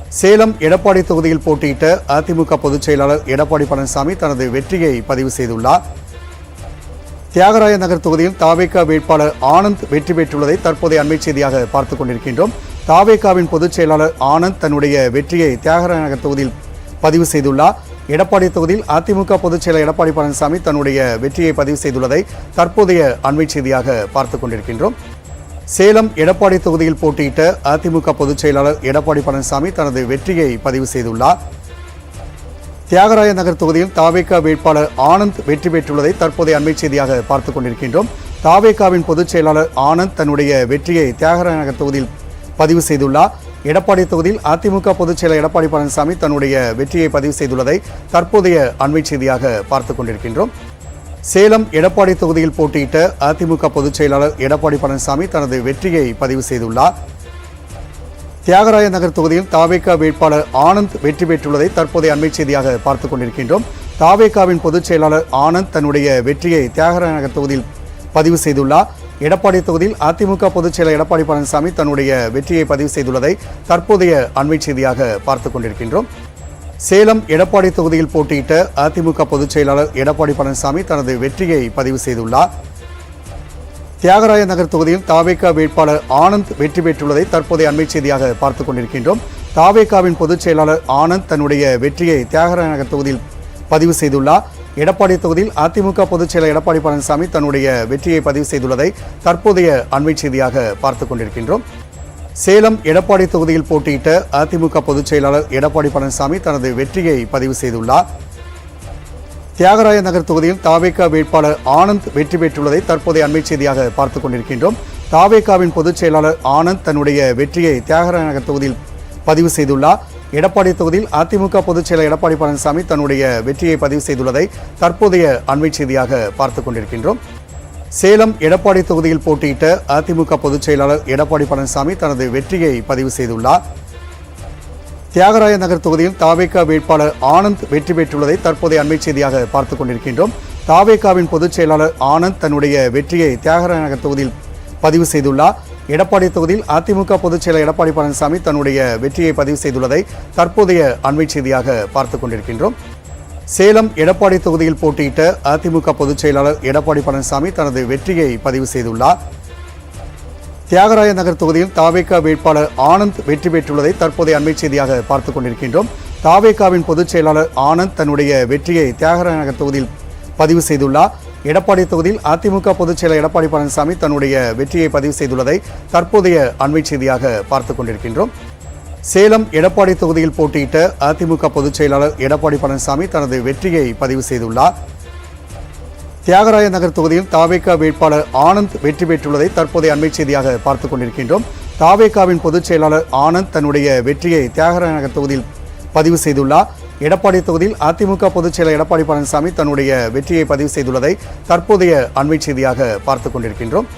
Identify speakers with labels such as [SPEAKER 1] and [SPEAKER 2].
[SPEAKER 1] சேலம் எடப்பாடி தொகுதியில் போட்டியிட்ட அதிமுக பொதுச் செயலாளர் எடப்பாடி பழனிசாமி தனது வெற்றியை பதிவு செய்துள்ளார். தியாகராய நகர் தொகுதியில் தாவேகா வேட்பாளர் ஆனந்த் வெற்றி பெற்றுள்ளதை தற்போதைய அண்மை செய்தியாக பார்த்துக் கொண்டிருக்கின்றோம். தாவேகாவின் பொதுச் செயலாளர் ஆனந்த் தன்னுடைய வெற்றியை தியாகராய நகர் தொகுதியில் பதிவு செய்துள்ளார். எடப்பாடி தொகுதியில் அதிமுக பொதுச் செயலர் எடப்பாடி பழனிசாமி தன்னுடைய வெற்றியை பதிவு செய்துள்ளதை தற்போதைய அண்மை செய்தியாக பார்த்துக் கொண்டிருக்கின்றோம். சேலம் எடப்பாடி தொகுதியில் போட்டியிட்ட அதிமுக பொதுச் செயலாளர் எடப்பாடி பழனிசாமி தனது வெற்றியை பதிவு செய்துள்ளார். தியாகராய நகர் தொகுதியில் தாவேகா வேட்பாளர் ஆனந்த் வெற்றி பெற்றுள்ளதை தற்போதைய அண்மை செய்தியாக பார்த்துக் கொண்டிருக்கின்றோம். தாவேகாவின் பொதுச் செயலாளர் ஆனந்த் தன்னுடைய வெற்றியை தியாகராய நகர் தொகுதியில் பதிவு செய்துள்ளார். எடப்பாடி தொகுதியில் அதிமுக பொதுச் செயலர் எடப்பாடி பழனிசாமி தன்னுடைய வெற்றியை பதிவு செய்துள்ளதை தற்போதைய அண்மை செய்தியாக பார்த்துக் கொண்டிருக்கின்றோம். சேலம் எடப்பாடி தொகுதியில் போட்டியிட்ட அதிமுக பொதுச் செயலாளர் எடப்பாடி பழனிசாமி தனது வெற்றியை பதிவு செய்துள்ளார். தியாகராய நகர் தொகுதியில் தாவேகா வேட்பாளர் ஆனந்த் வெற்றி பெற்றுள்ளதை தற்போதைய அண்மை செய்தியாக பார்த்துக் கொண்டிருக்கின்றோம். தாவேகாவின் பொதுச் செயலாளர் ஆனந்த் தன்னுடைய வெற்றியை தியாகராய நகர் தொகுதியில் பதிவு செய்துள்ளார். எடப்பாடி தொகுதியில் அதிமுக பொதுச் செயலர் எடப்பாடி பழனிசாமி தன்னுடைய வெற்றியை பதிவு செய்துள்ளதை தற்போதைய அண்மை செய்தியாக பார்த்துக் கொண்டிருக்கின்றோம். சேலம் எடப்பாடி தொகுதியில் போட்டியிட்ட அதிமுக பொதுச் செயலாளர் எடப்பாடி பழனிசாமி தனது வெற்றியை பதிவு செய்துள்ளார். தியாகராய நகர் தொகுதியில் தாவேகா வேட்பாளர் ஆனந்த் வெற்றி பெற்றுள்ளதை தற்போதைய அண்மை செய்தியாக பார்த்துக் கொண்டிருக்கின்றோம். தாவேகாவின் பொதுச் செயலாளர் ஆனந்த் தன்னுடைய வெற்றியை தியாகராய நகர் தொகுதியில் பதிவு செய்துள்ளார். எடப்பாடி தொகுதியில் அதிமுக பொதுச் செயலர் எடப்பாடி பழனிசாமி தன்னுடைய வெற்றியை பதிவு செய்துள்ளதை தற்போதைய அண்மை செய்தியாக பார்த்துக் கொண்டிருக்கின்றோம். சேலம் எடப்பாடி தொகுதியில் போட்டியிட்ட அதிமுக பொதுச் செயலாளர் எடப்பாடி பழனிசாமி தனது வெற்றியை பதிவு செய்துள்ளார். தியாகராய நகர் தொகுதியில் தாவேகா வேட்பாளர் ஆனந்த் வெற்றி பெற்றுள்ளதை தற்போதைய அண்மை செய்தியாக பார்த்துக் கொண்டிருக்கின்றோம். தாவேகாவின் பொதுச் செயலாளர் ஆனந்த் தன்னுடைய வெற்றியை தியாகராய நகர் தொகுதியில் பதிவு செய்துள்ளார். எடப்பாடி தொகுதியில் அதிமுக பொதுச் செயலர் எடப்பாடி பழனிசாமி தன்னுடைய வெற்றியை பதிவு செய்துள்ளதை தற்போதைய அண்மை செய்தியாக பார்த்துக் கொண்டிருக்கின்றோம். சேலம் எடப்பாடி தொகுதியில் போட்டியிட்ட அதிமுக பொதுச் செயலாளர் எடப்பாடி பழனிசாமி தனது வெற்றியை பதிவு செய்துள்ளார். தியாகராய நகர் தொகுதியில் தாவேகா வேட்பாளர் ஆனந்த் வெற்றி பெற்றுள்ளதை தற்போதைய அண்மை செய்தியாக பார்த்துக் கொண்டிருக்கின்றோம். தாவேகாவின் பொதுச் செயலாளர் ஆனந்த் தன்னுடைய வெற்றியை தியாகராய நகர் தொகுதியில் பதிவு செய்துள்ளார். எடப்பாடி தொகுதியில் அதிமுக பொதுச் செயலர் எடப்பாடி பழனிசாமி தன்னுடைய வெற்றியை பதிவு செய்துள்ளதை தற்போதைய அண்மை செய்தியாக பார்த்துக் கொண்டிருக்கின்றோம். சேலம் எடப்பாடி தொகுதியில் போட்டியிட்ட அதிமுக பொதுச் செயலாளர் எடப்பாடி பழனிசாமி தனது வெற்றியை பதிவு செய்துள்ளார். தியாகராய நகர் தொகுதியில் தாவேகா வேட்பாளர் ஆனந்த் வெற்றி பெற்றுள்ளதை தற்போதைய அண்மை செய்தியாக பார்த்துக் கொண்டிருக்கின்றோம். தாவேகாவின் பொதுச் செயலாளர் ஆனந்த் தன்னுடைய வெற்றியை தியாகராய நகர் தொகுதியில் பதிவு செய்துள்ளார். எடப்பாடி தொகுதியில் அதிமுக பொதுச் செயலர் எடப்பாடி பழனிசாமி தன்னுடைய வெற்றியை பதிவு செய்துள்ளதை தற்போதைய அண்மை செய்தியாக பார்த்துக் கொண்டிருக்கின்றோம். சேலம் எடப்பாடி தொகுதியில் போட்டியிட்ட அதிமுக பொதுச் செயலாளர் எடப்பாடி பழனிசாமி தனது வெற்றியை பதிவு செய்துள்ளார். தியாகராய நகர் தொகுதியில் தாவேகா வேட்பாளர் ஆனந்த் வெற்றி பெற்றுள்ளதை தற்போதைய அண்மை செய்தியாக பார்த்துக் கொண்டிருக்கின்றோம். தாவேகாவின் பொதுச் செயலாளர் ஆனந்த் தன்னுடைய வெற்றியை தியாகராய நகர் தொகுதியில் பதிவு செய்துள்ளார். எடப்பாடி தொகுதியில் அதிமுக பொதுச் செயலர் எடப்பாடி பழனிசாமி தன்னுடைய வெற்றியை பதிவு செய்துள்ளதை தற்போதைய அண்மை செய்தியாக பார்த்துக் கொண்டிருக்கின்றோம்.